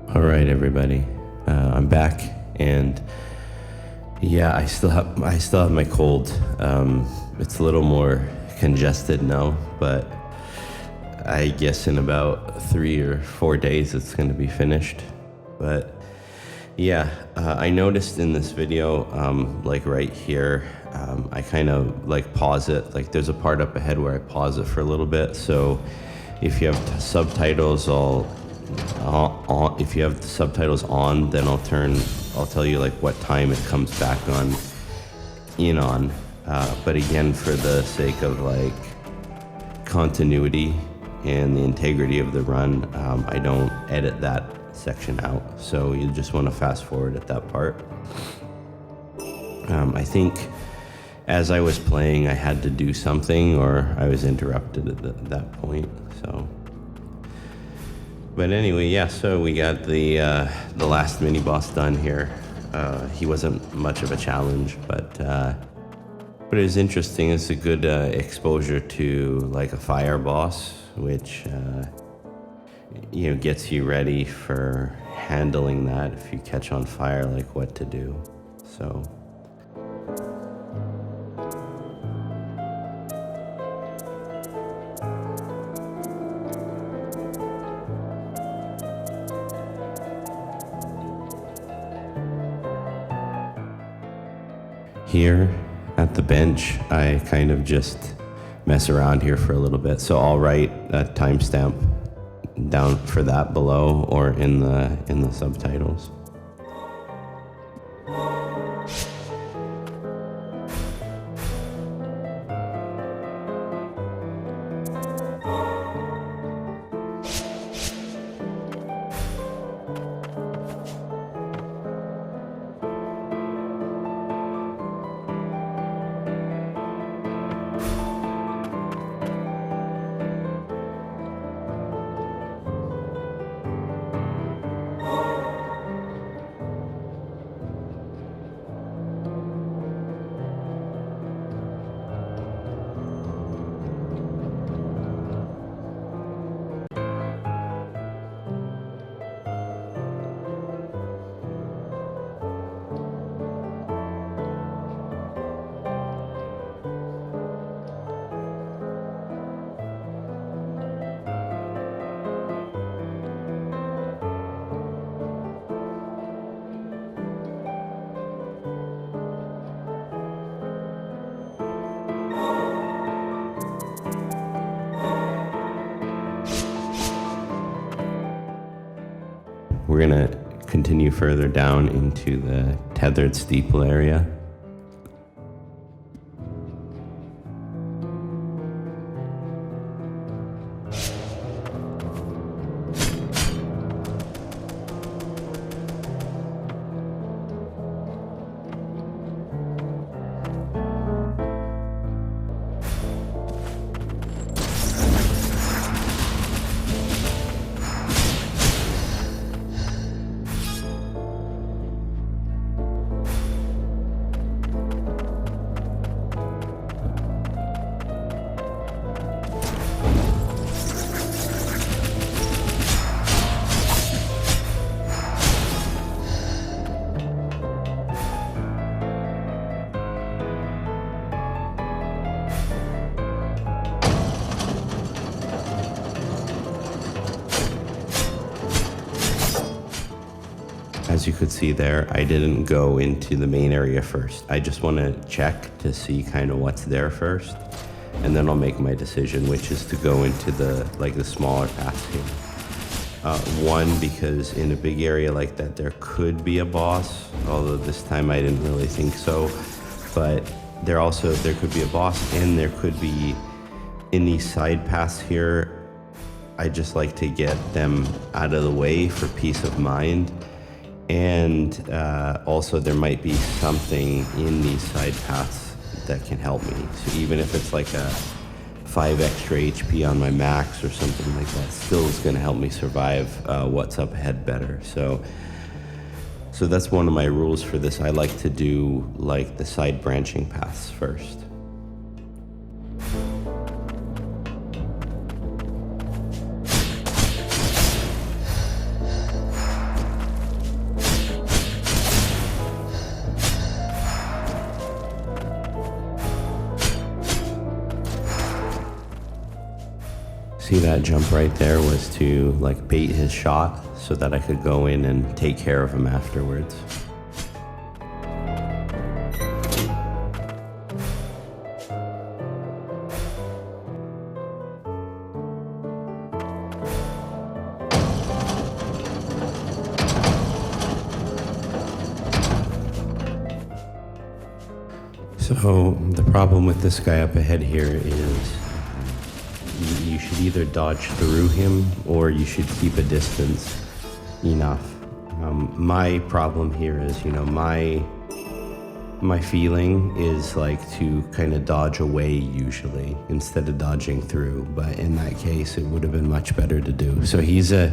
All right, everybody. I'm back, and yeah, I still have my cold. It's a little more congested now, but I guess in about 3 or 4 days it's going to be finished. But yeah, I noticed in this video, like right here, I kind of like pause it. Like there's a part up ahead where I pause it for a little bit. So if you have subtitles, if you have the subtitles on, then I'll tell you like what time it comes back on. But again, for the sake of like continuity and the integrity of the run, I don't edit that section out. So you just want to fast forward at that part. I think as I was playing, I had to do something, or I was interrupted at that point. So. But anyway, yeah, so we got the last mini boss done here. He wasn't much of a challenge, but it was interesting. It's a good exposure to like a fire boss, which gets you ready for handling that if you catch on fire, like what to do. So. Here at the bench, I kind of just mess around here for a little bit. So I'll write a timestamp down for that below or in the subtitles. We're gonna continue further down into the Tethered Steeple area. As you could see there, I didn't go into the main area first. I just want to check to see kind of what's there first, and then I'll make my decision, which is to go into the smaller paths here. One, because in a big area like that, there could be a boss, although this time I didn't really think so. But there could be a boss, and there could be, in these side paths here, I just like to get them out of the way for peace of mind. And also there might be something in these side paths that can help me. So even if it's like a 5 extra HP on my max or something like that, still is going to help me survive what's up ahead better. So that's one of my rules for this. I like to do like the side branching paths first. See, that jump right there was to like bait his shot so that I could go in and take care of him afterwards. So the problem with this guy up ahead here is you should either dodge through him or you should keep a distance enough. My problem here is, my feeling is like to kind of dodge away usually instead of dodging through, but in that case it would have been much better to do. So he's a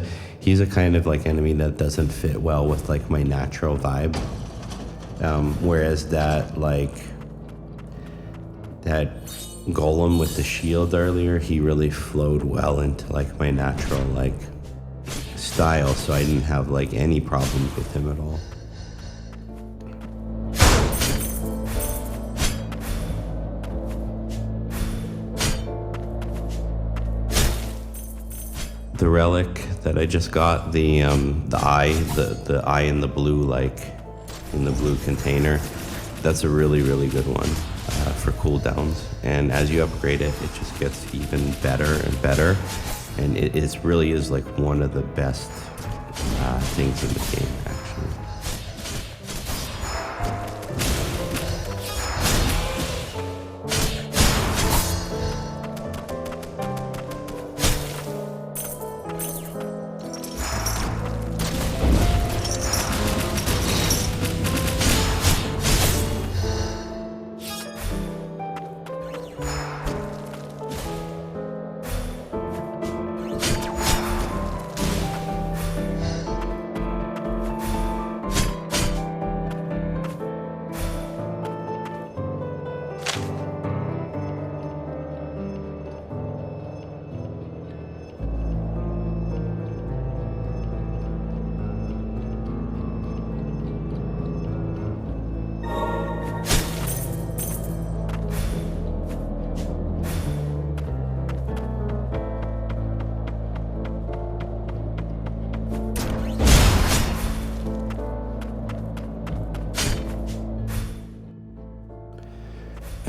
kind of like enemy that doesn't fit well with like my natural vibe, whereas that golem with the shield earlier, he really flowed well into like my natural like style, so I didn't have like any problems with him at all. The relic that I just got, the eye in the blue, like in the blue container, that's a really good one for cooldowns, and as you upgrade it, it just gets even better and better, and it really is like one of the best things in the game, actually.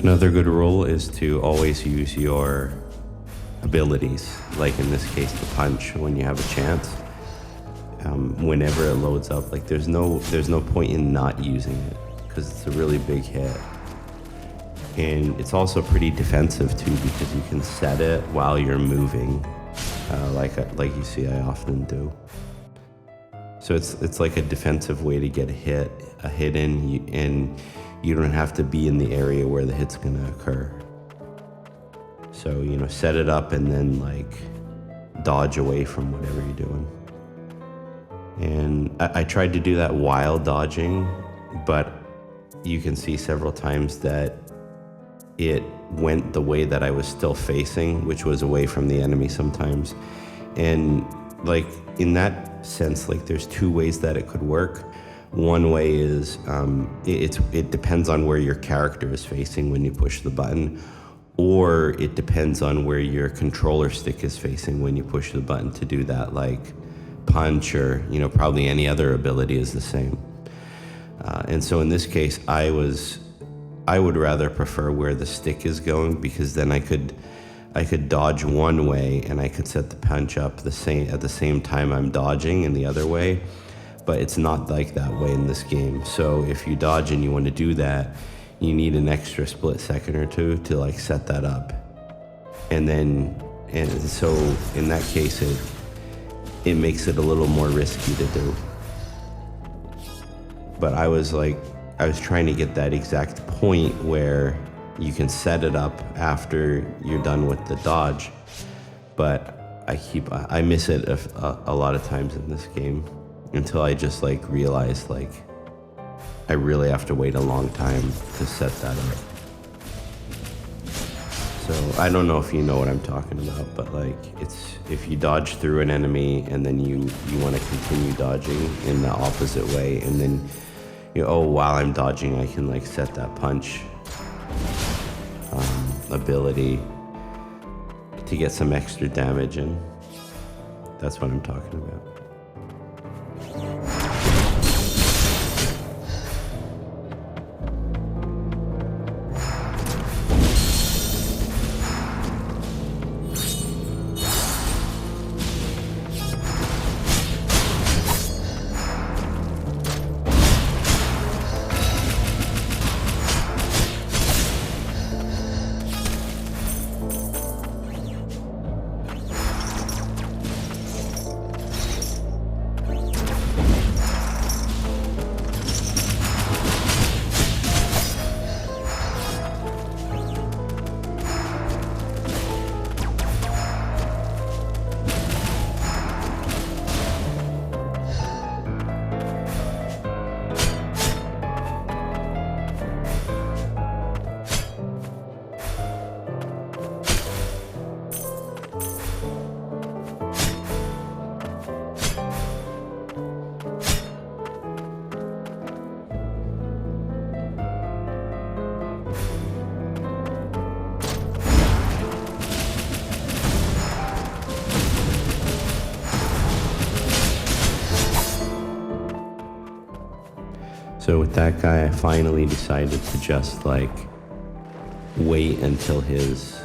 Another good rule is to always use your abilities, like in this case the punch, when you have a chance. Whenever it loads up, like there's no point in not using it because it's a really big hit, and it's also pretty defensive too because you can set it while you're moving, like you see I often do. So it's like a defensive way to get a hit in, and you don't have to be in the area where the hit's gonna occur. So, set it up and then like dodge away from whatever you're doing. And I tried to do that while dodging, but you can see several times that it went the way that I was still facing, which was away from the enemy sometimes. And like in that sense, like there's two ways that it could work. One way is it depends on where your character is facing when you push the button, or it depends on where your controller stick is facing when you push the button to do that, like punch, or probably any other ability is the same. And so in this case, I would rather prefer where the stick is going, because then I could dodge one way and I could set the punch up at the same time I'm dodging in the other way. But it's not like that way in this game. So if you dodge and you want to do that, you need an extra split second or two to like set that up. And so in that case, it makes it a little more risky to do. But I was trying to get that exact point where you can set it up after you're done with the dodge. But I miss it a lot of times in this game, until I just like realized like I really have to wait a long time to set that up. So I don't know if you know what I'm talking about, but like it's, if you dodge through an enemy and then you want to continue dodging in the opposite way, and then while I'm dodging I can like set that punch ability to get some extra damage in. That's what I'm talking about. So with that guy, I finally decided to just like wait until his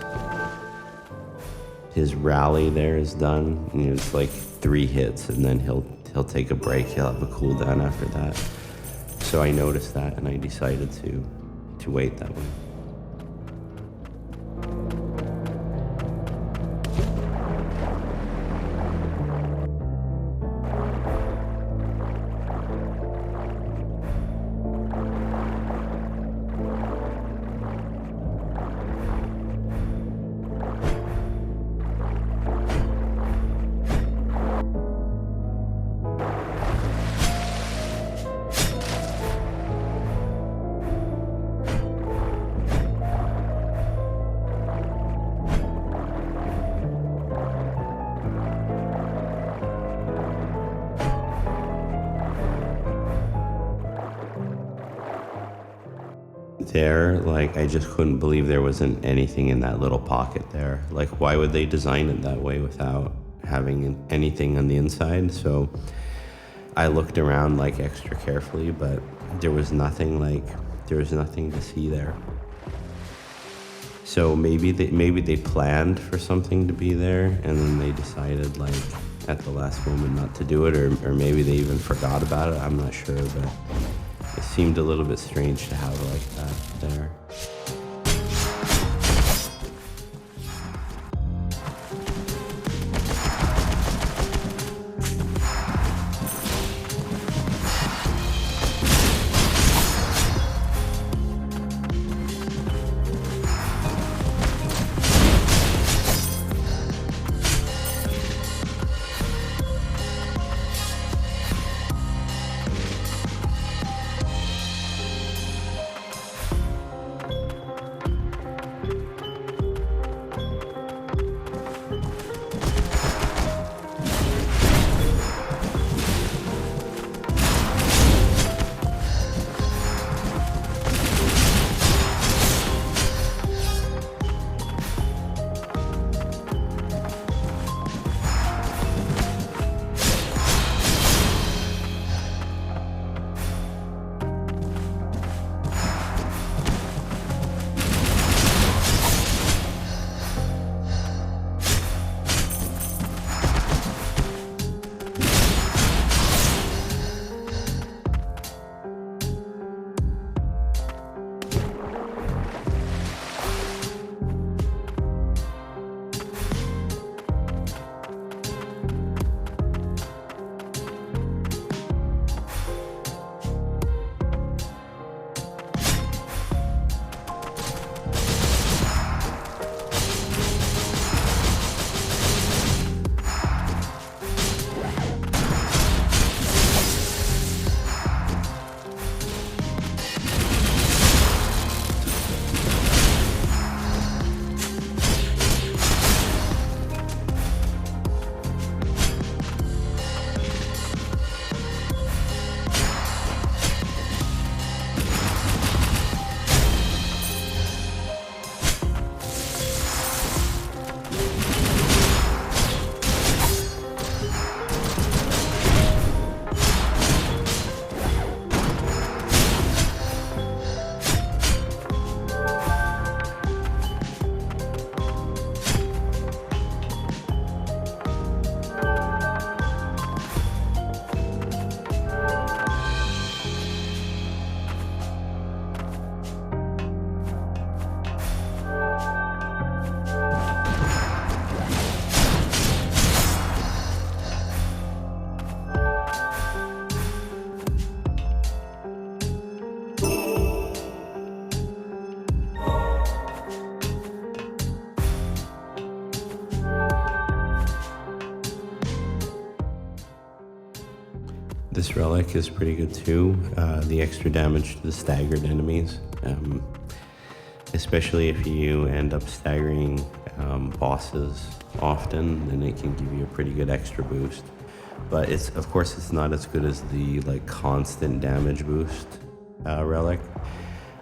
rally there is done. You know, it's like 3 hits, and then he'll take a break. He'll have a cooldown after that. So I noticed that, and I decided to wait that way. There, like, I just couldn't believe there wasn't anything in that little pocket there. Like, why would they design it that way without having anything on the inside? So I looked around like extra carefully, but there was nothing to see there. So maybe they planned for something to be there, and then they decided like at the last moment not to do it, or maybe they even forgot about it. I'm not sure, but it seemed a little bit strange to have it like that there. This relic is pretty good too. The extra damage to the staggered enemies, especially if you end up staggering bosses often, then it can give you a pretty good extra boost. But of course it's not as good as the like constant damage boost relic.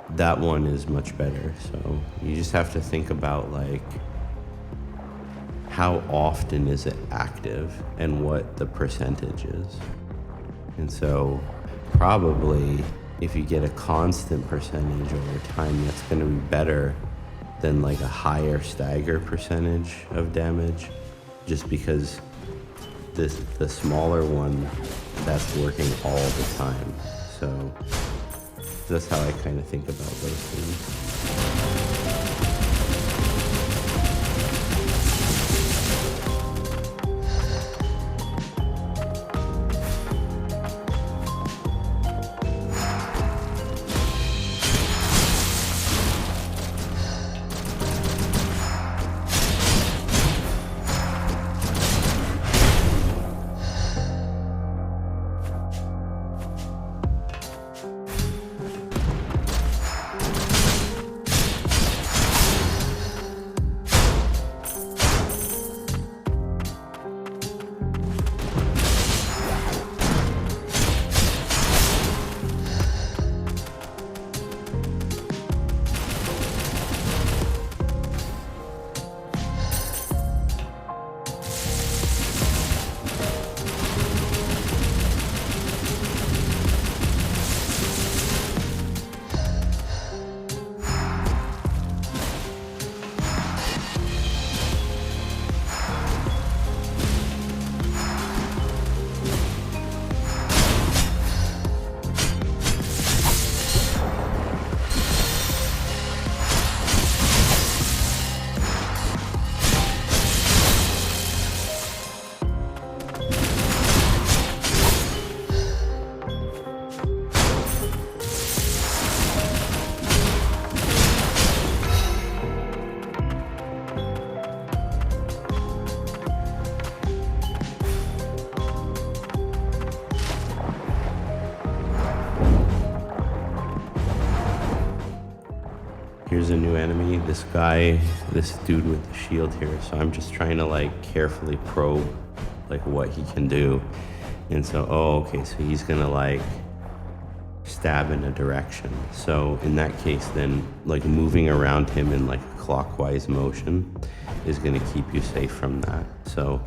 That one is much better. So you just have to think about like how often is it active and what the percentage is. And so probably if you get a constant percentage over time, that's going to be better than like a higher stagger percentage of damage, just because the smaller one, that's working all the time. So that's how I kind of think about those things. Here's a new enemy, this dude with the shield here. So I'm just trying to like carefully probe like what he can do. And so, okay, so he's gonna like stab in a direction. So in that case, then like moving around him in like a clockwise motion is gonna keep you safe from that. So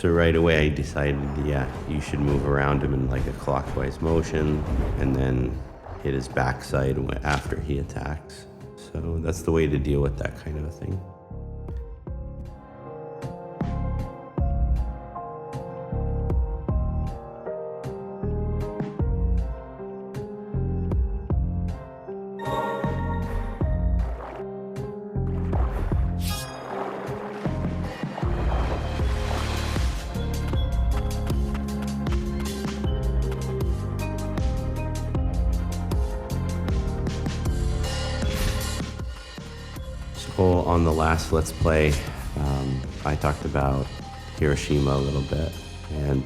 right away I decided, yeah, you should move around him in like a clockwise motion and then hit his backside after he attacks. So that's the way to deal with that kind of a thing. On the last Let's Play, I talked about Hiroshima a little bit, and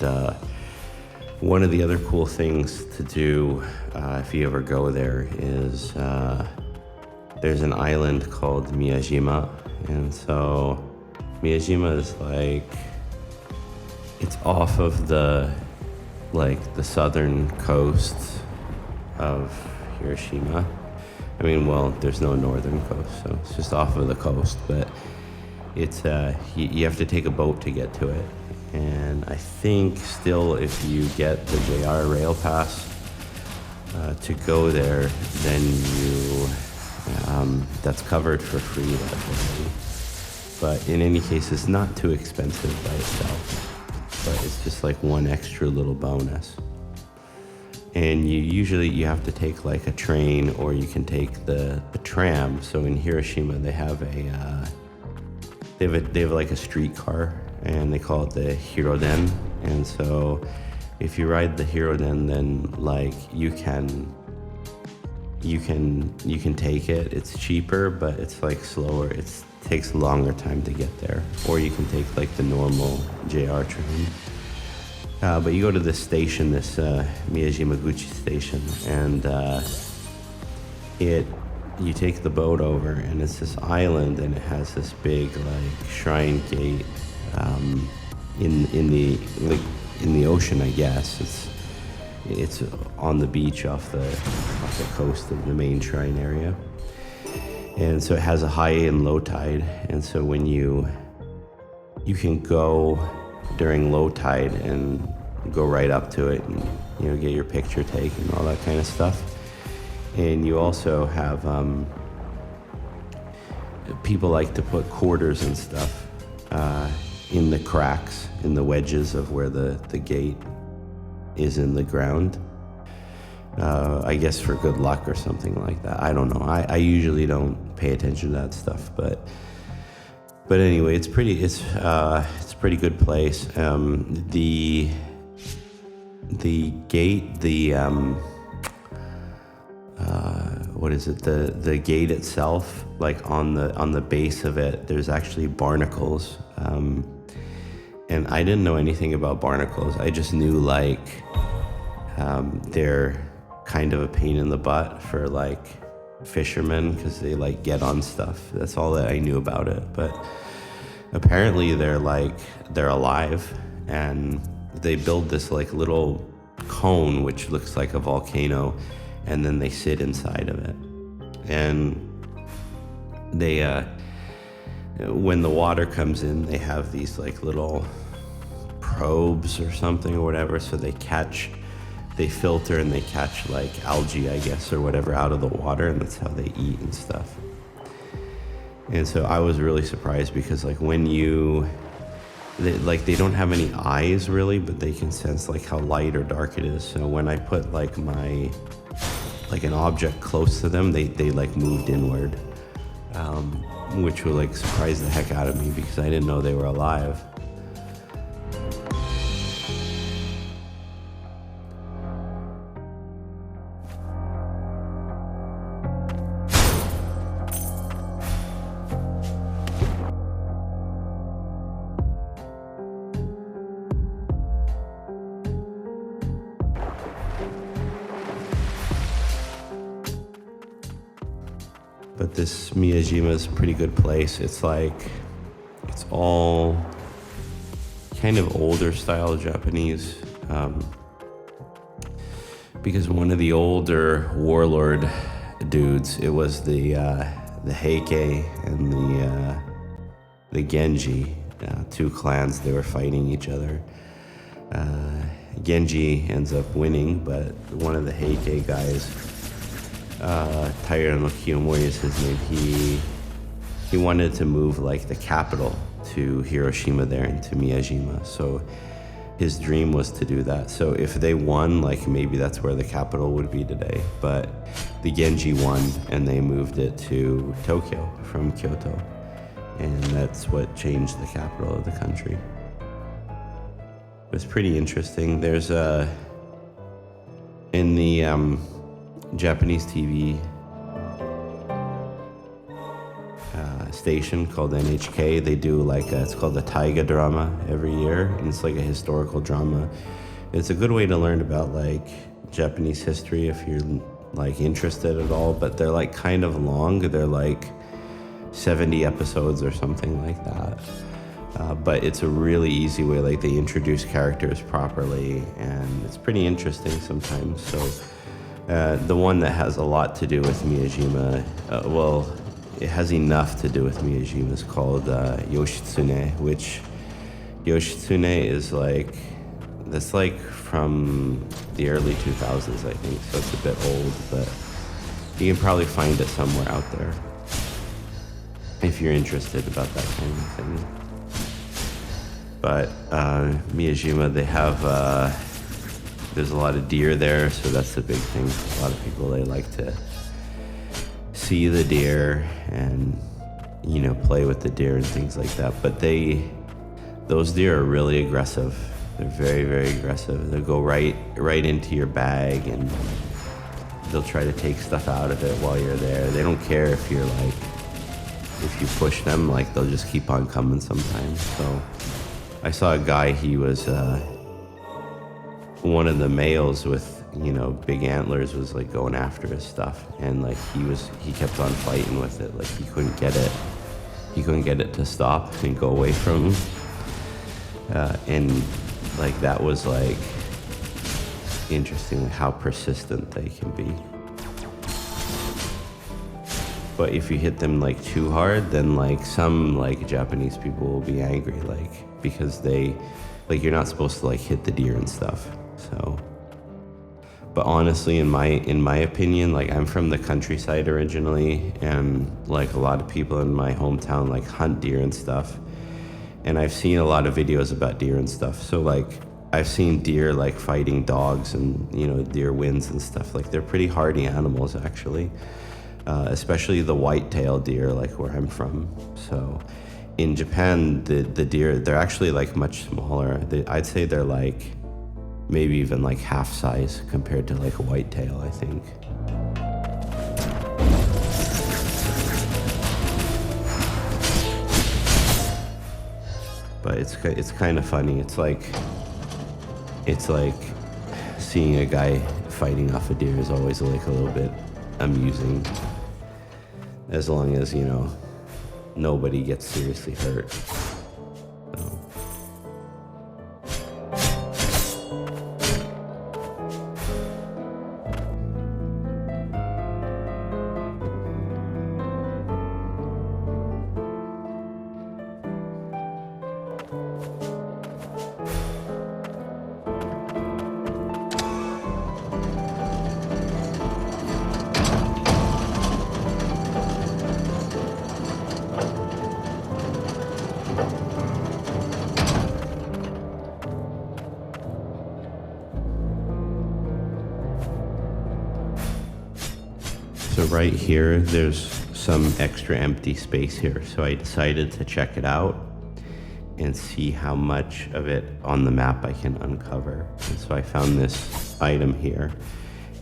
one of the other cool things to do if you ever go there is there's an island called Miyajima, and so Miyajima is like, it's off of the southern coast of Hiroshima. I mean, well, there's no northern coast, so it's just off of the coast, but it's you have to take a boat to get to it. And I think still if you get the JR rail pass to go there, then you that's covered for free that day. But in any case, it's not too expensive by itself, but it's just like one extra little bonus. And you have to take like a train, or you can take the tram. So in Hiroshima, they have like a streetcar, and they call it the Hiroden. And so if you ride the Hiroden, then like you can take it. It's cheaper, but it's like slower. It takes a longer time to get there. Or you can take like the normal JR train. But you go to this station, this Miyajima Guchi station, and you take the boat over, and it's this island, and it has this big like shrine gate in the ocean, I guess. It's on the beach off the coast of the main shrine area, and so it has a high and low tide, and so when you can go during low tide and go right up to it and, you know, get your picture taken and all that kind of stuff. And you also have people like to put quarters and stuff in the cracks, in the wedges of where the gate is in the ground. I guess for good luck or something like that. I don't know. I usually don't pay attention to that stuff, but anyway, it's a pretty good place. The gate, what is it? The gate itself, like on the base of it, there's actually barnacles. And I didn't know anything about barnacles. I just knew like they're kind of a pain in the butt for like fishermen because they like get on stuff. That's all that I knew about it. But apparently they're alive, and they build this like little cone which looks like a volcano, and then they sit inside of it. And they when the water comes in, they have these like little probes or something or whatever, so they filter and they catch like algae, I guess, or whatever out of the water, and that's how they eat and stuff. And so I was really surprised because like when they don't have any eyes really, but they can sense like how light or dark it is. So when I put like an object close to them, they like moved inward, which would like surprise the heck out of me because I didn't know they were alive. But this Miyajima is a pretty good place. It's all kind of older style Japanese, because one of the older warlord dudes, it was the Heike and the Genji, two clans. They were fighting each other. Genji ends up winning, but one of the Heike guys, Taira no Kiyomori is his name, he wanted to move like the capital to Hiroshima there into Miyajima. So his dream was to do that. So if they won, like maybe that's where the capital would be today. But the Genji won and they moved it to Tokyo from Kyoto. And that's what changed the capital of the country. It was pretty interesting. There's in the Japanese TV station called NHK, they do like it's called the Taiga drama every year, and it's like a historical drama. It's a good way to learn about like Japanese history if you're like interested at all, but they're like kind of long. They're like 70 episodes or something like that. But it's a really easy way, like they introduce characters properly, and it's pretty interesting sometimes. So the one that has a lot to do with Miyajima, well, it has enough to do with Miyajima, is called Yoshitsune, which Yoshitsune is like, that's like from the early 2000s, I think, so it's a bit old, but you can probably find it somewhere out there if you're interested about that kind of thing. But Miyajima, they have, there's a lot of deer there, so that's the big thing. A lot of people, they like to see the deer and, you know, play with the deer and things like that. But those deer are really aggressive. They're very, very aggressive. They'll go right into your bag, and they'll try to take stuff out of it while you're there. They don't care if you're like, if you push them, like they'll just keep on coming sometimes. So I saw a guy, he was one of the males with, you know, big antlers was like going after his stuff, and like he kept on fighting with it. Like he couldn't get it to stop and go away from him. And like that was like interesting how persistent they can be. But if you hit them like too hard, then like some like Japanese people will be angry, like because they like you're not supposed to like hit the deer and stuff. So, but honestly, in my opinion, like I'm from the countryside originally, and like a lot of people in my hometown like hunt deer and stuff. And I've seen a lot of videos about deer and stuff. So like I've seen deer like fighting dogs, and you know, deer wins and stuff. Like they're pretty hardy animals actually. Especially the white-tailed deer, like where I'm from. So in Japan, the deer, they're actually like much smaller. I'd say they're like maybe even like half size compared to like a white-tail, I think. But it's kind of funny. It's like seeing a guy fighting off a deer is always like a little bit amusing, as long as, you know, nobody gets seriously hurt. So. So right here, there's some extra empty space here. So I decided to check it out and see how much of it on the map I can uncover. And so I found this item here,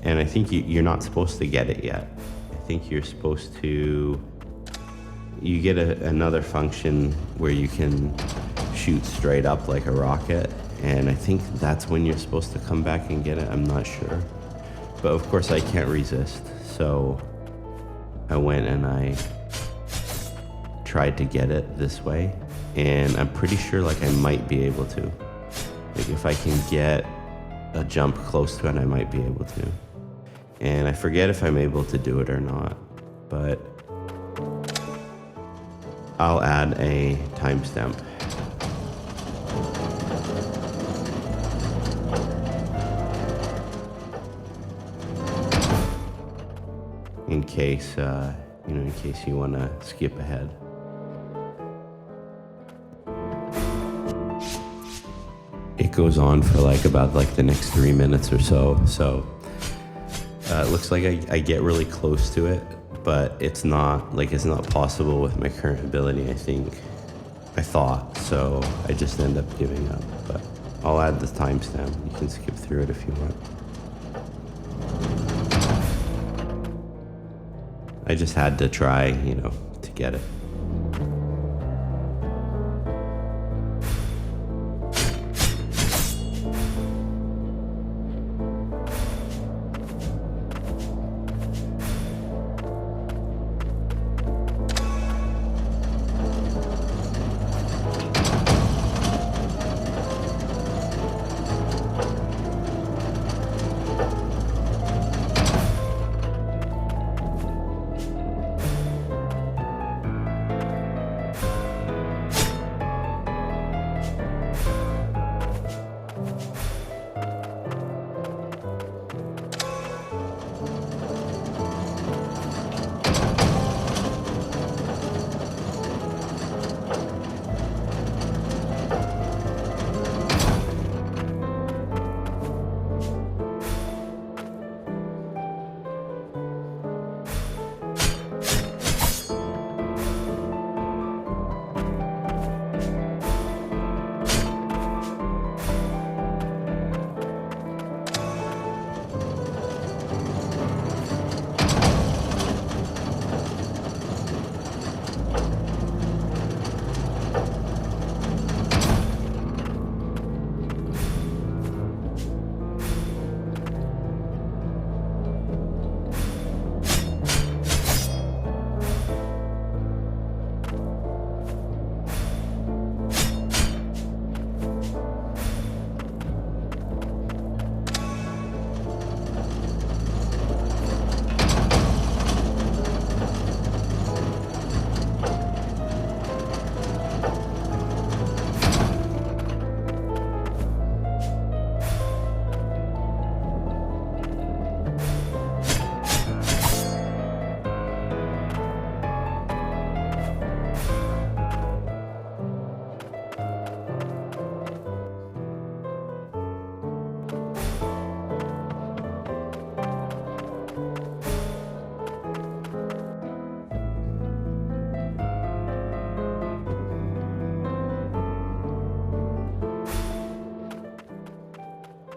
and I think you're not supposed to get it yet. I think you're supposed to, you get another function where you can shoot straight up like a rocket. And I think that's when you're supposed to come back and get it. I'm not sure. But of course I can't resist. So I went and I tried to get it this way, and I'm pretty sure like I might be able to. Like if I can get a jump close to it, I might be able to. And I forget if I'm able to do it or not, but I'll add a timestamp. In case, you know, in case you want to skip ahead. It goes on for like about like the next 3 minutes or so. So it looks like I get really close to it, but it's not possible with my current ability, I thought. So I just end up giving up, but I'll add the timestamp. You can skip through it if you want. I just had to try, you know, to get it.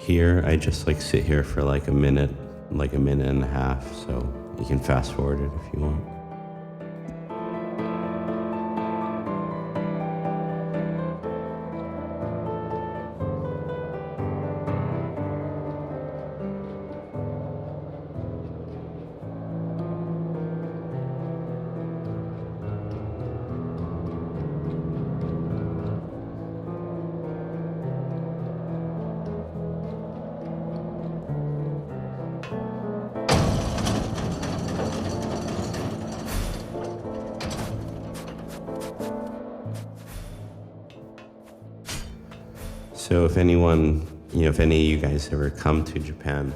Here, I just like sit here for like a minute and a half, so you can fast forward it if you want. So if anyone, if any of you guys ever come to Japan,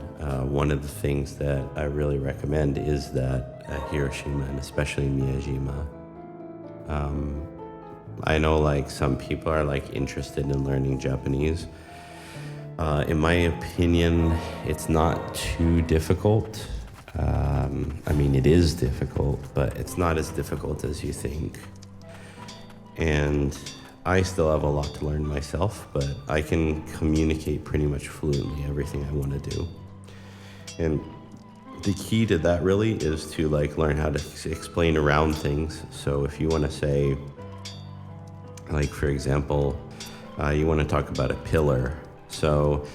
one of the things that I really recommend is that Hiroshima, and especially Miyajima. I know like some people are like interested in learning Japanese. In my opinion, it's not too difficult. I mean, it is difficult, but it's not as difficult as you think. And I still have a lot to learn myself, but I can communicate pretty much fluently everything I want to do. And the key to that really is to like learn how to explain around things. So if you want to say, like for example, you want to talk about a pillar. So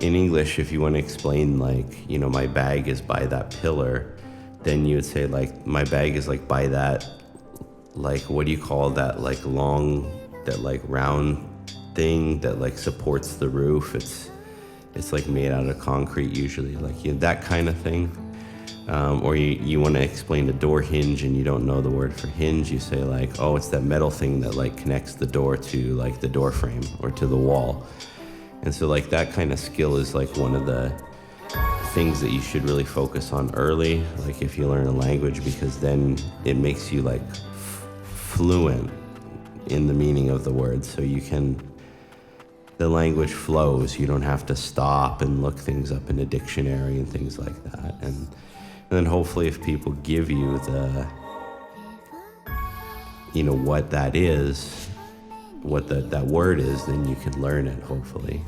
in English, if you want to explain like, my bag is by that pillar, then you would say like, my bag is like by that, like, what do you call that? Like that like round thing that like supports the roof. It's like made out of concrete usually, like that kind of thing. Or you want to explain a door hinge and you don't know the word for hinge, you say like, oh, it's that metal thing that like connects the door to like the door frame or to the wall. And so like that kind of skill is like one of the things that you should really focus on early, like if you learn a language, because then it makes you like fluent in the meaning of the word. So the language flows. You don't have to stop and look things up in a dictionary and things like that. And then hopefully if people give you what that is, what that word is, then you can learn it, hopefully.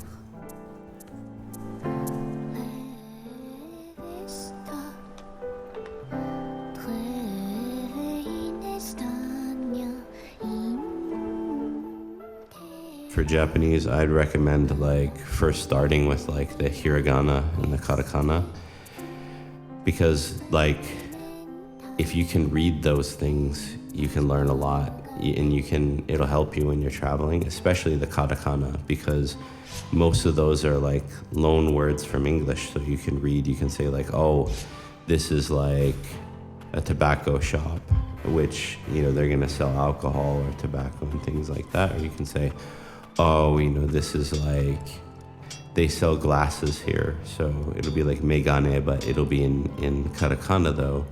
For Japanese, I'd recommend like first starting with like the hiragana and the katakana, because like if you can read those things, you can learn a lot, and it'll help you when you're traveling, especially the katakana, because most of those are like loan words from English. So you can say like, oh, this is like a tobacco shop, which, they're gonna sell alcohol or tobacco and things like that. Or you can say, oh, this is like, they sell glasses here. So it'll be like megane, but it'll be in katakana though.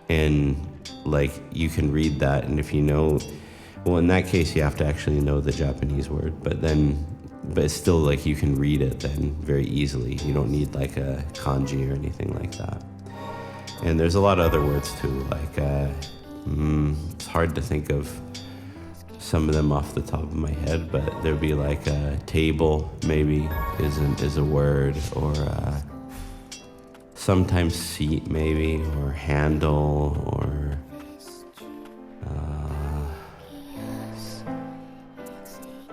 And like, you can read that. And if well, in that case, you have to actually know the Japanese word, but it's still like you can read it then very easily. You don't need like a kanji or anything like that. And there's a lot of other words too, like, it's hard to think of some of them off the top of my head, but there'd be like a table maybe is a word, or sometimes seat maybe, or handle, or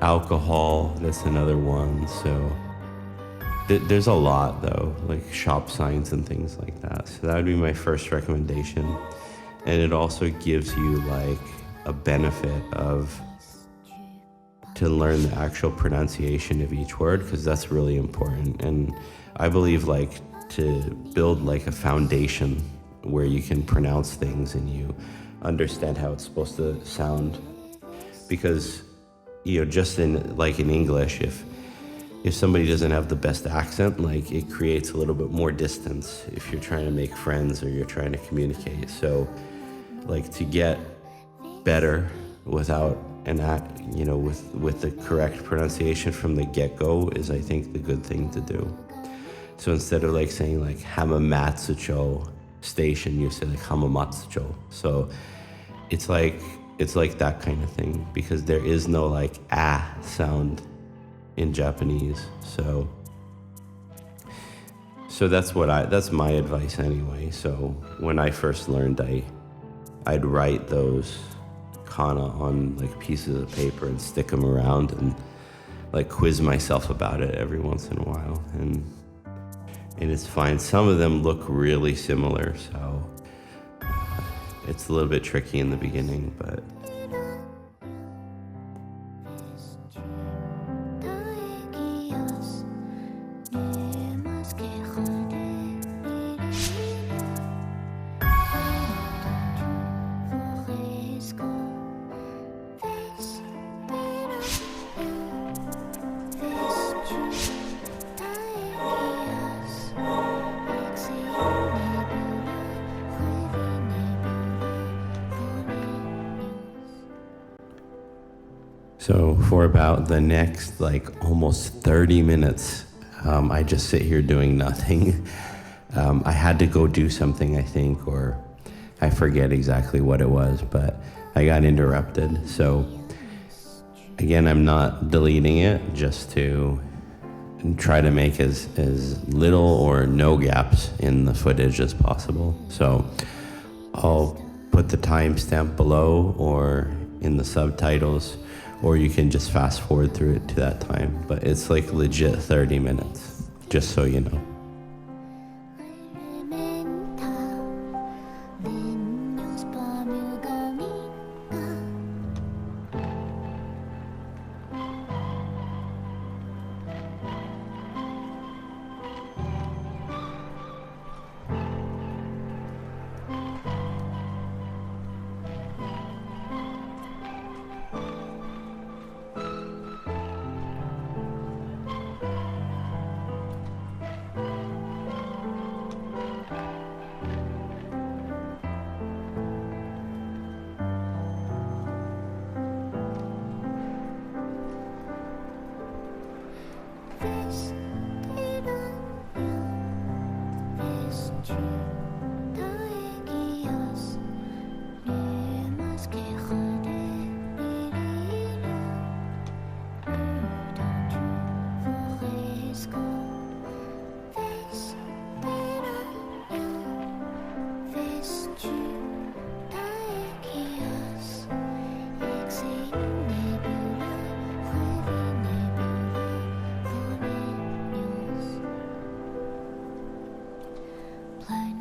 alcohol, that's another one. So there's a lot though, like shop signs and things like that. So that would be my first recommendation. And it also gives you like a benefit to learn the actual pronunciation of each word, because that's really important. And I believe like to build like a foundation where you can pronounce things and you understand how it's supposed to sound, because just in English, if somebody doesn't have the best accent, like it creates a little bit more distance if you're trying to make friends or you're trying to communicate. So like to get better without with the correct pronunciation from the get-go is, I think, the good thing to do. So instead of like saying like Hamamatsucho station, you say like Hamamatsucho. So it's like that kind of thing, because there is no like ah sound in Japanese. So So that's my advice anyway. So when I first learned, I'd write those kana on like pieces of paper and stick them around and like quiz myself about it every once in a while, and it's fine. Some of them look really similar, so it's a little bit tricky in the beginning, but so for about the next like almost 30 minutes, I just sit here doing nothing. I had to go do something, I think, or I forget exactly what it was, but I got interrupted. So again, I'm not deleting it, just to try to make as little or no gaps in the footage as possible. So I'll put the timestamp below or in the subtitles, or you can just fast forward through it to that time. But it's like legit 30 minutes, just so you know. Play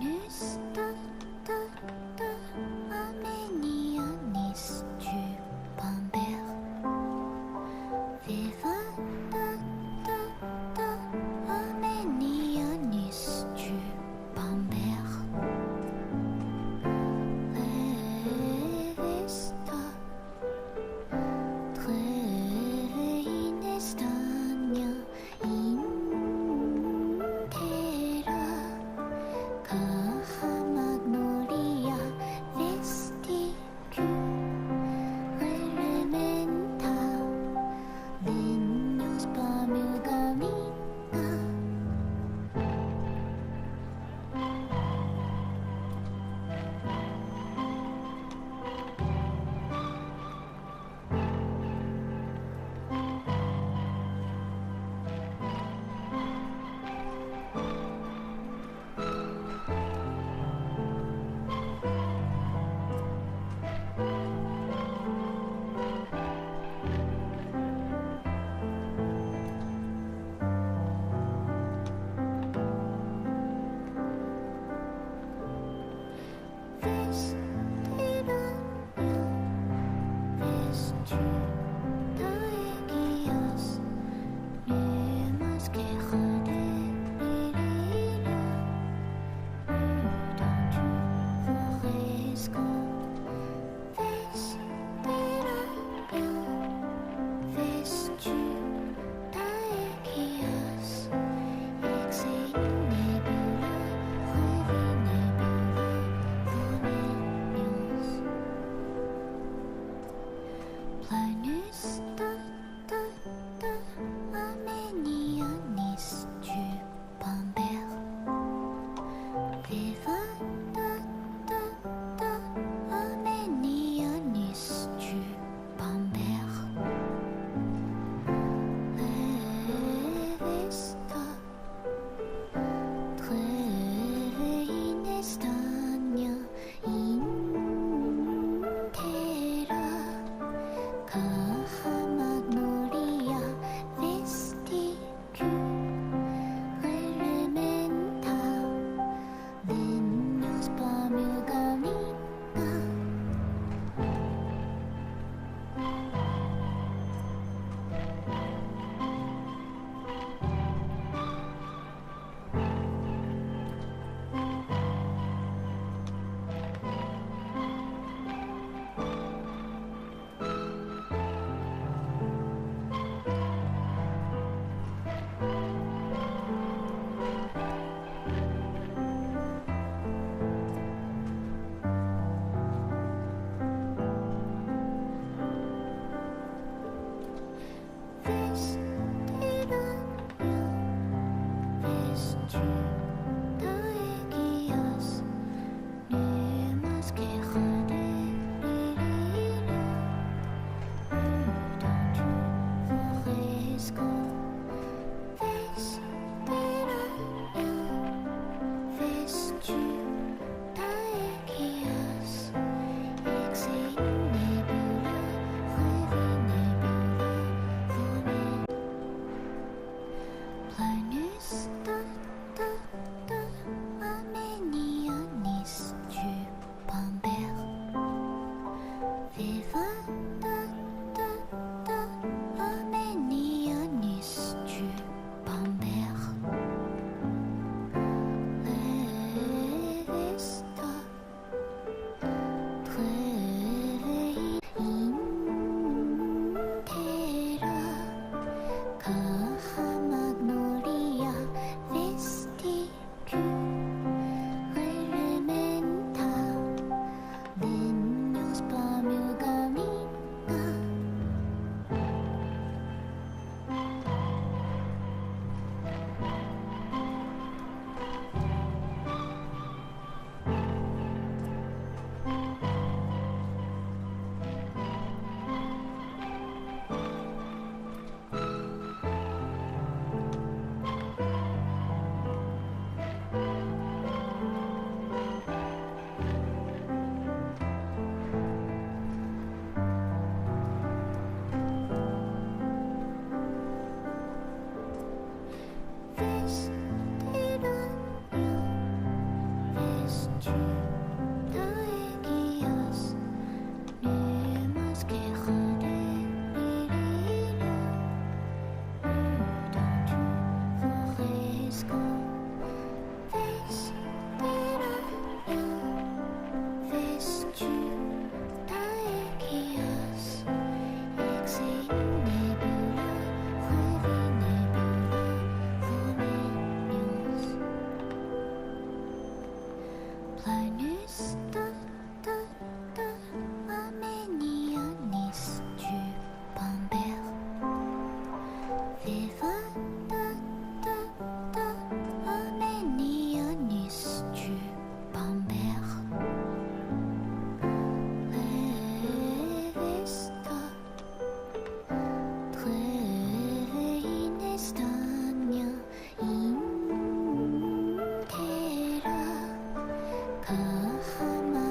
Kahama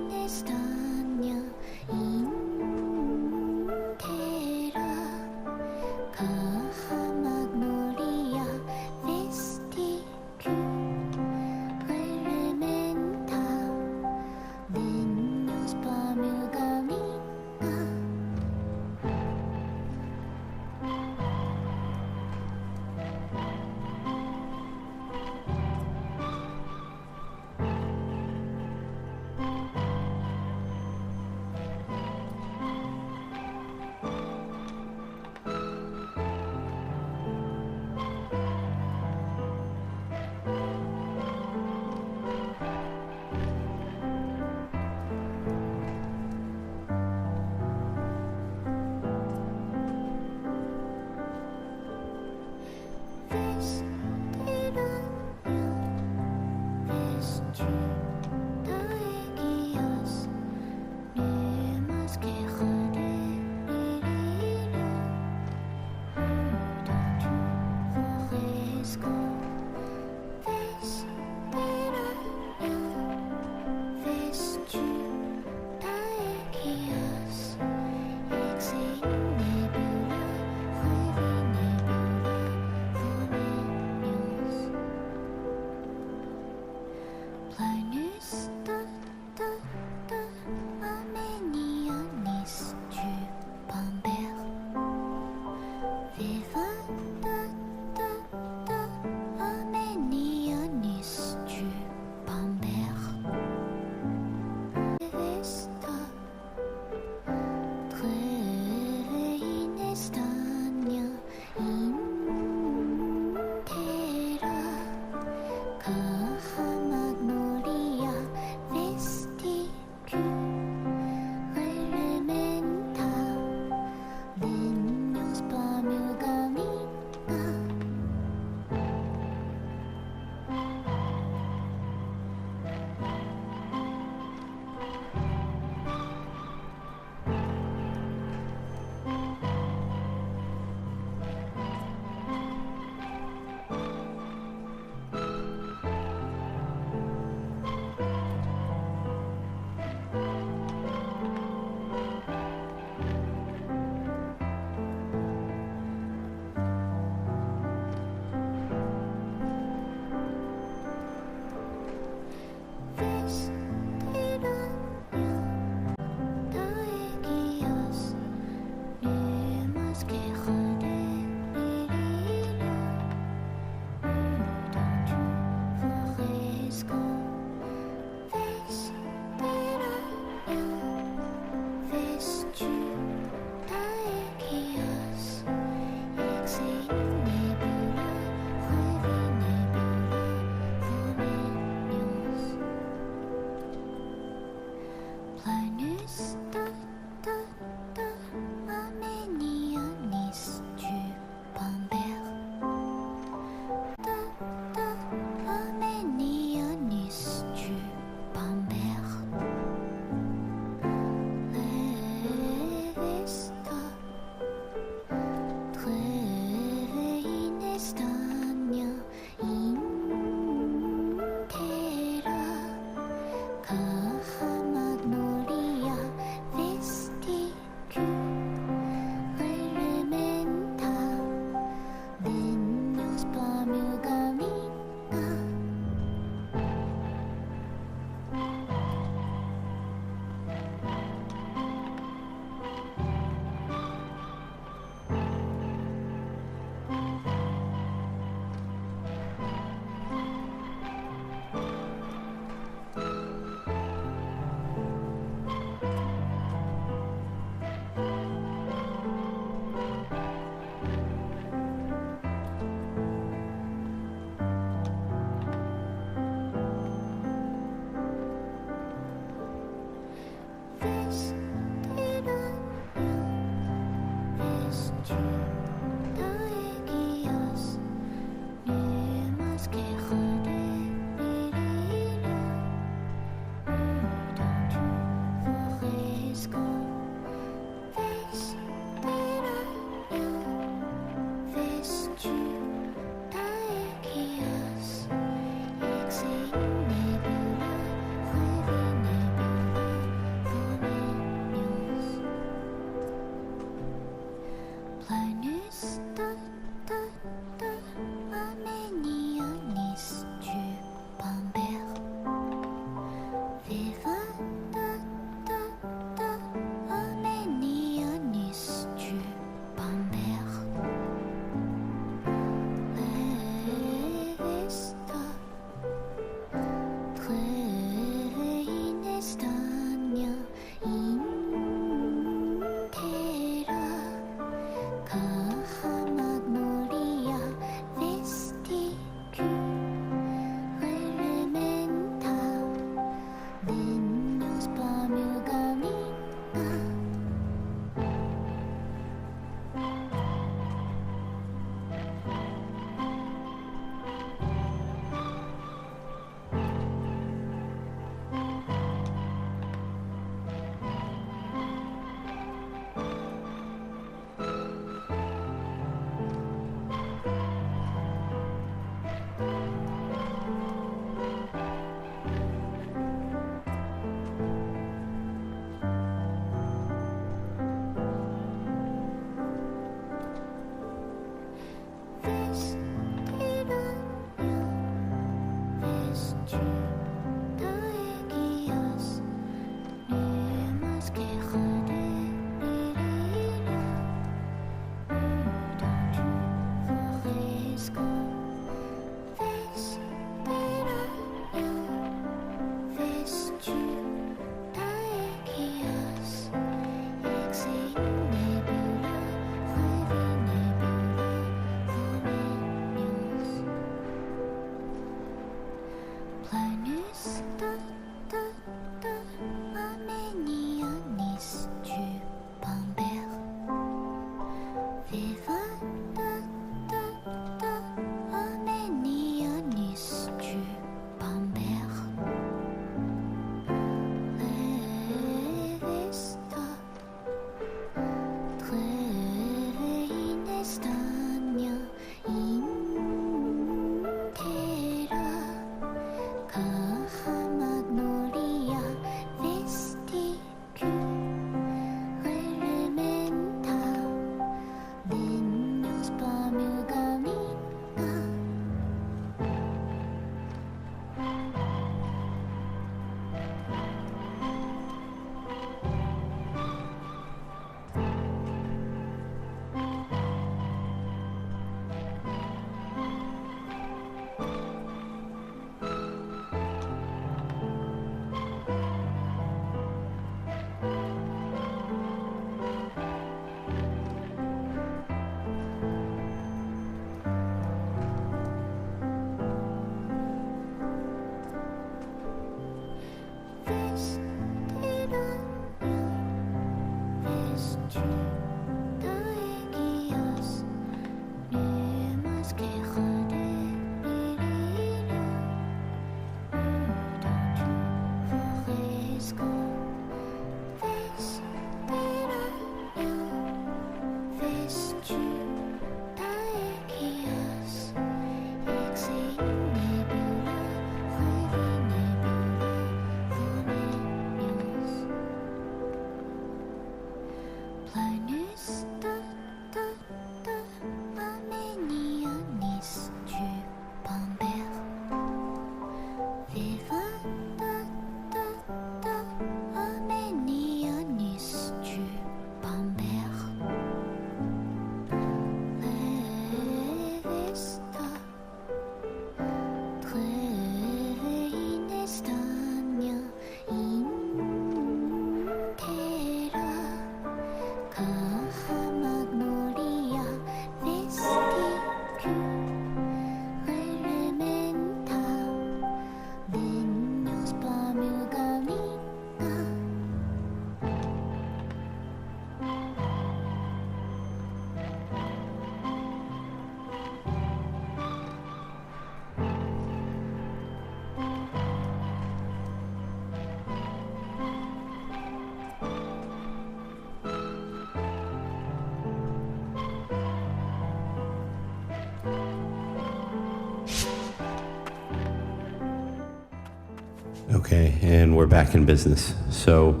Okay, and we're back in business. So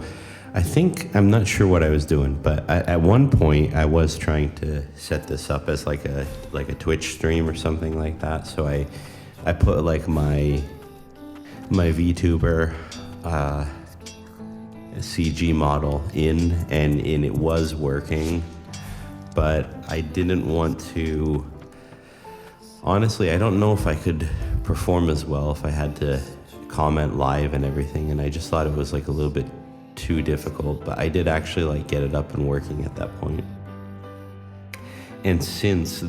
I think, I'm not sure what I was doing, but at one point I was trying to set this up as like a Twitch stream or something like that. So I put like my VTuber CG model in, and it was working, but I didn't want to, honestly, I don't know if I could perform as well if I had to comment live and everything, and I just thought it was like a little bit too difficult, but I did actually like get it up and working at that point. And since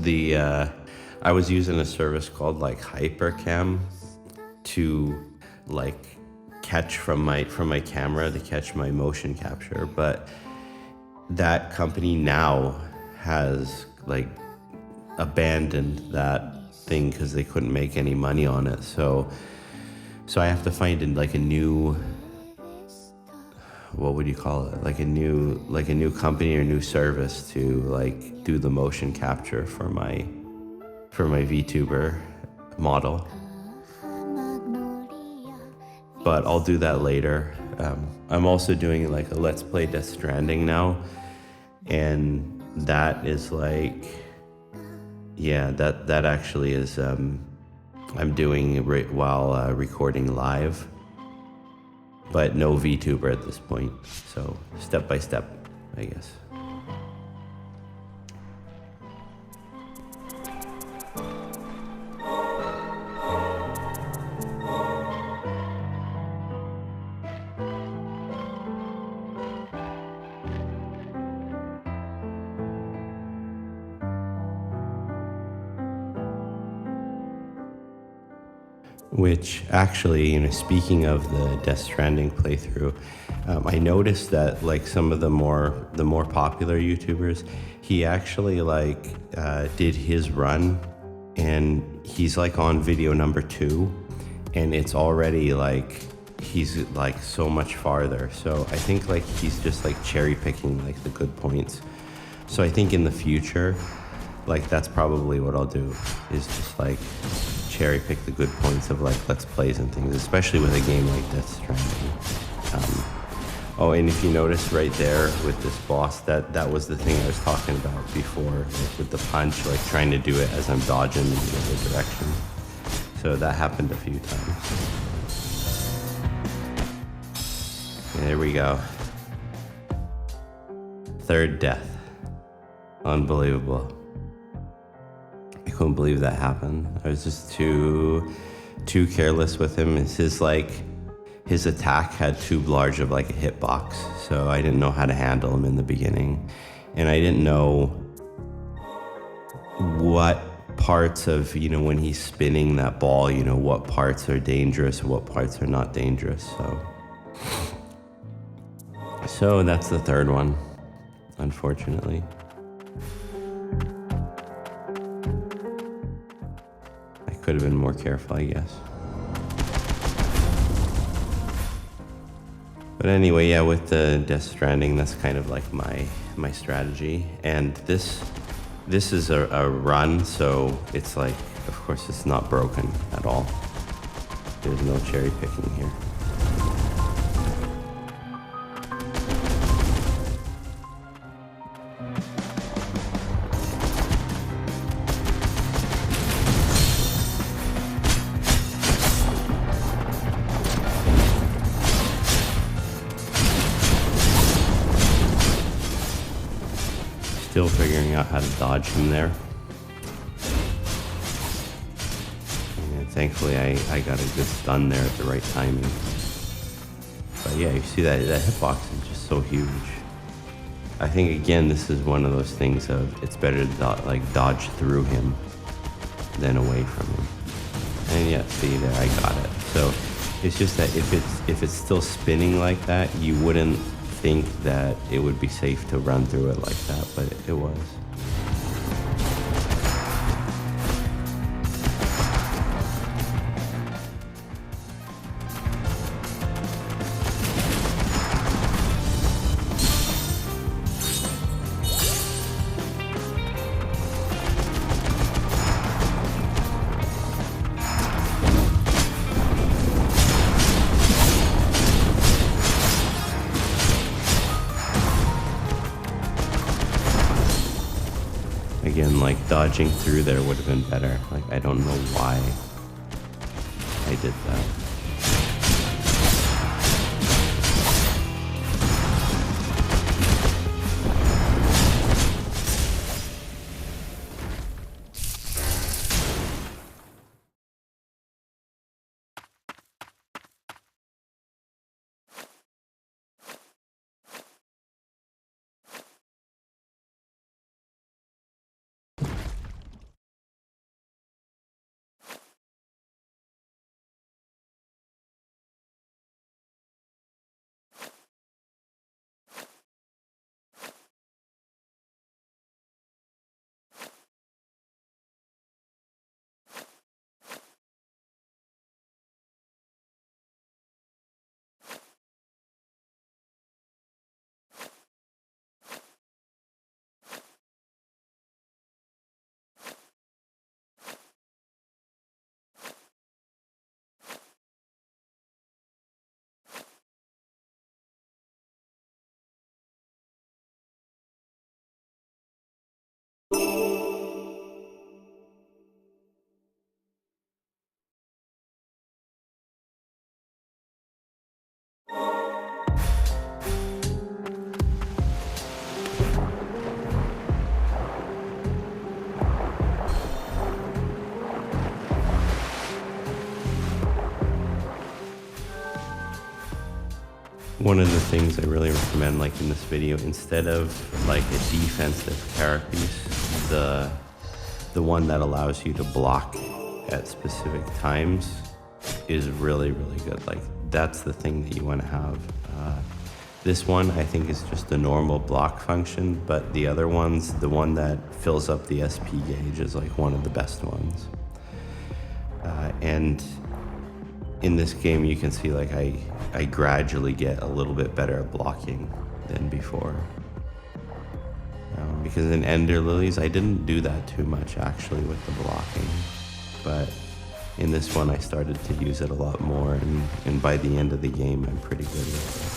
I was using a service called like Hypercam to like catch from my camera to catch my motion capture, but that company now has like abandoned that thing because they couldn't make any money on it. So I have to find like a new, what would you call it? Like a new company or new service to like do the motion capture for my VTuber model. But I'll do that later. I'm also doing like a Let's Play Death Stranding now, and that is like, yeah, that actually is I'm doing it while recording live, but no VTuber at this point. So step by step, I guess. Which actually, you know, speaking of the Death Stranding playthrough, I noticed that like some of the more popular YouTubers, he actually like did his run, and he's like on video number 2, and it's already like he's like so much farther. So I think like he's just like cherry picking like the good points. So I think in the future, like that's probably what I'll do, is just like cherry pick the good points of like Let's Plays and things, especially with a game like Death Stranding. Oh, and if you notice right there with this boss, that was the thing I was talking about before, like with the punch, like trying to do it as I'm dodging in the other direction. So that happened a few times. Okay, there we go. Third death. Unbelievable. I couldn't believe that happened. I was just too careless with him. His attack had too large of like a hitbox, so I didn't know how to handle him in the beginning, and I didn't know what parts of, you know, when he's spinning that ball, you know, what parts are dangerous, what parts are not dangerous. So that's the third one, unfortunately. Could have been more careful, I guess. But anyway, yeah, with the Death Stranding, that's kind of like my strategy. And this is a run, so it's like, of course, it's not broken at all. There's no cherry picking here. Still figuring out how to dodge him there. And thankfully I got a good stun there at the right timing. But yeah, you see that hitbox is just so huge. I think again this is one of those things of it's better to dodge through him than away from him. And yeah, see there, I got it. So it's just that if it's still spinning like that, you wouldn't think that it would be safe to run through it like that, but it was. Again, like dodging through there would have been better. Like I don't know why I did that. one of the things I really recommend, like in this video, instead of like a defensive carapace, the one that allows you to block at specific times is really, really good. Like that's the thing that you want to have. This one I think is just a normal block function, but the other ones, the one that fills up the SP gauge is like one of the best ones. And in this game you can see like I gradually get a little bit better at blocking than before. Because in Ender Lilies I didn't do that too much actually with the blocking, but in this one I started to use it a lot more, and by the end of the game I'm pretty good with it.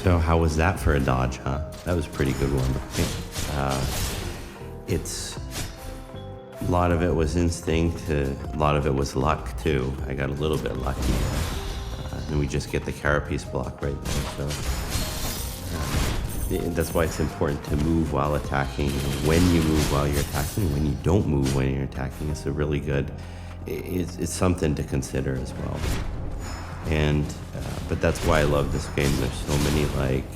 So how was that for a dodge, huh? That was a pretty good one. It's a lot of it was instinct, a lot of it was luck too. I got a little bit lucky, and we just get the carapace block right there. So that's why it's important to move while attacking. When you move while you're attacking, when you don't move when you're attacking, it's a really good. It's something to consider as well. And but that's why I love this game. There's so many like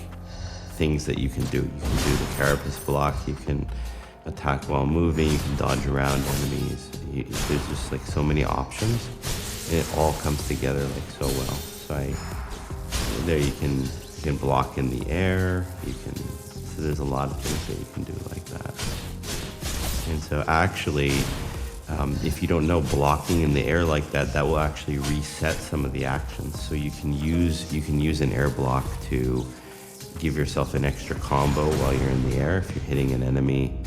things that you can do. You can do the carapace block. You can attack while moving. You can dodge around enemies. There's just like so many options, and it all comes together like so well. So there you can block in the air. So there's a lot of things that you can do like that. And so actually, if you don't know, blocking in the air like that, that will actually reset some of the actions. So you can use an air block to give yourself an extra combo while you're in the air. If you're hitting an enemy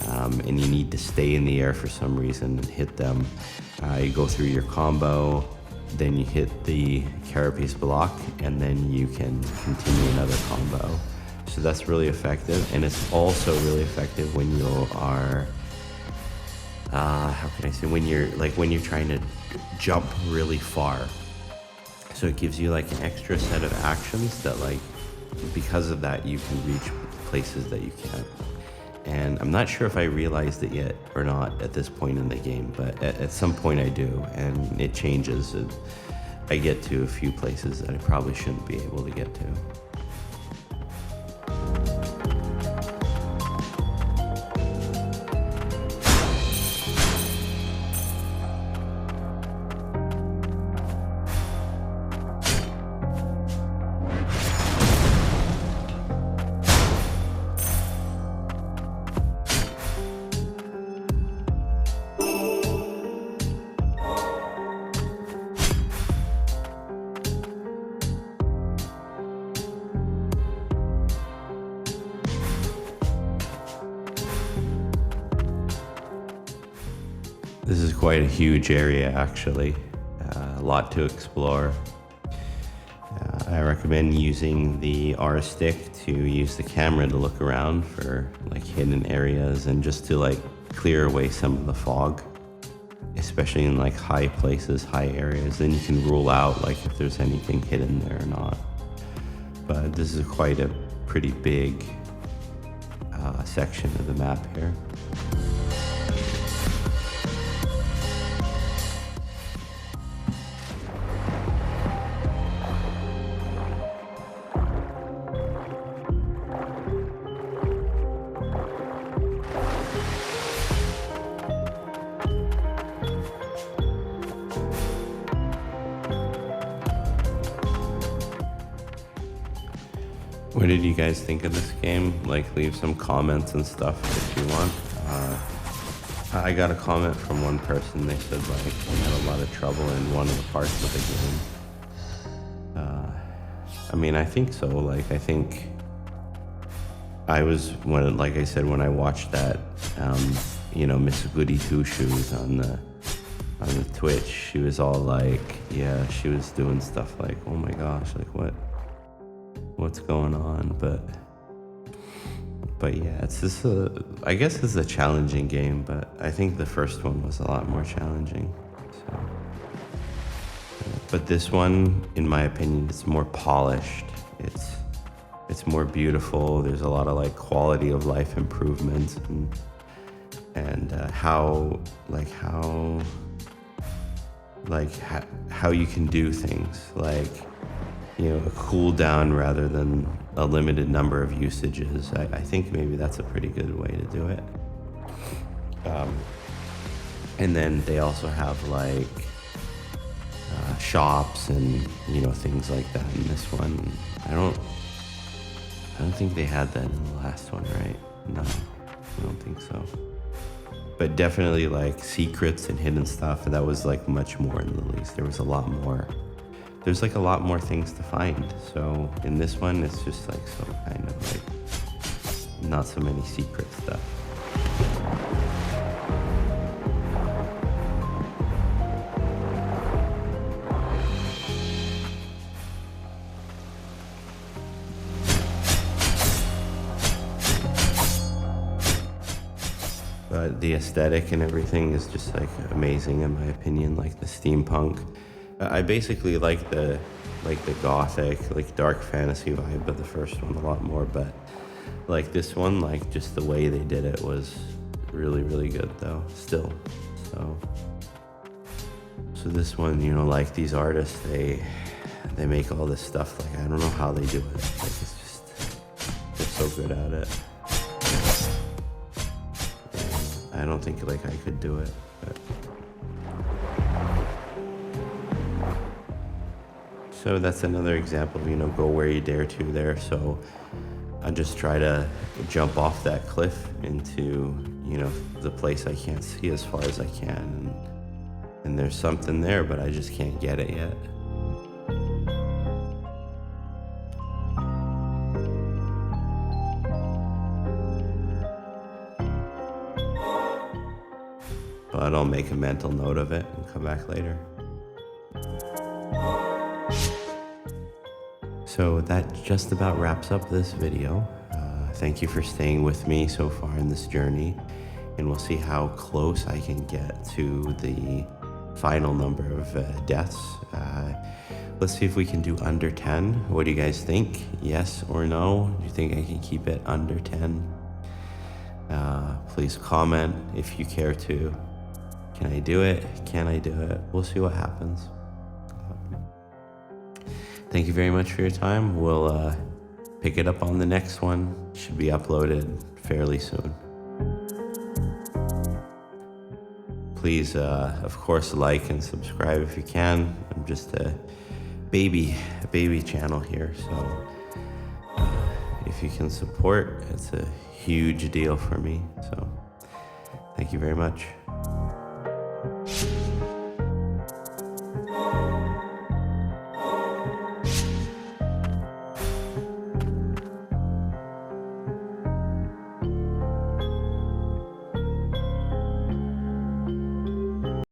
and you need to stay in the air for some reason and hit them. You go through your combo, then you hit the carapace block, and then you can continue another combo. So that's really effective, and it's also really effective when you are, how can I say, when you're trying to jump really far. So it gives you like an extra set of actions that, like, because of that, you can reach places that you can't. And I'm not sure if I realized it yet or not at this point in the game, but at some point I do, and it changes. I get to a few places that I probably shouldn't be able to get to. This is quite a huge area, actually. A lot to explore. I recommend using the R stick to use the camera to look around for like hidden areas and just to like clear away some of the fog, especially in like high places, high areas. Then you can rule out like if there's anything hidden there or not. But this is quite a pretty big section of the map here. What did you guys think of this game? Like, leave some comments and stuff if you want. I got a comment from one person. They said like they had a lot of trouble in one of the parts of the game. I mean, I think so. Like, I think like I said, when I watched that, Miss Goody Two Shoes on the Twitch, she was all like, yeah, she was doing stuff like, oh my gosh, like what's going on? But yeah, it's just I guess it's a challenging game, but I think the first one was a lot more challenging. So, but this one, in my opinion, it's more polished. It's more beautiful. There's a lot of like quality of life improvements and how you can do things, like, a cooldown rather than a limited number of usages. I think maybe that's a pretty good way to do it. And then they also have like shops and things like that in this one. I don't think they had that in the last one, right? No, I don't think so. But definitely like secrets and hidden stuff, that was like much more in the least. There was a lot more. There's like a lot more things to find. So in this one, it's just like so kind of like not so many secret stuff. But the aesthetic and everything is just like amazing in my opinion, like the steampunk. I basically like the gothic, like dark fantasy vibe of the first one a lot more, but like this one, like just the way they did it was really, really good though, still. So this one, like these artists, they make all this stuff, like I don't know how they do it. Like it's just, they're so good at it. I don't think like I could do it, but. So that's another example of, go where you dare to there. So I just try to jump off that cliff into, the place I can't see as far as I can. And there's something there, but I just can't get it yet. I'll make a mental note of it and come back later. So that just about wraps up this video. Thank you for staying with me so far in this journey, and we'll see how close I can get to the final number of deaths. Let's see if we can do under 10. What do you guys think? Yes or no? Do you think I can keep it under 10? Please comment if you care to. Can I do it? Can I do it? We'll see what happens. Thank you very much for your time. We'll pick it up on the next one. Should be uploaded fairly soon. Please, of course, like and subscribe if you can. I'm just a baby channel here, so if you can support, it's a huge deal for me. So thank you very much.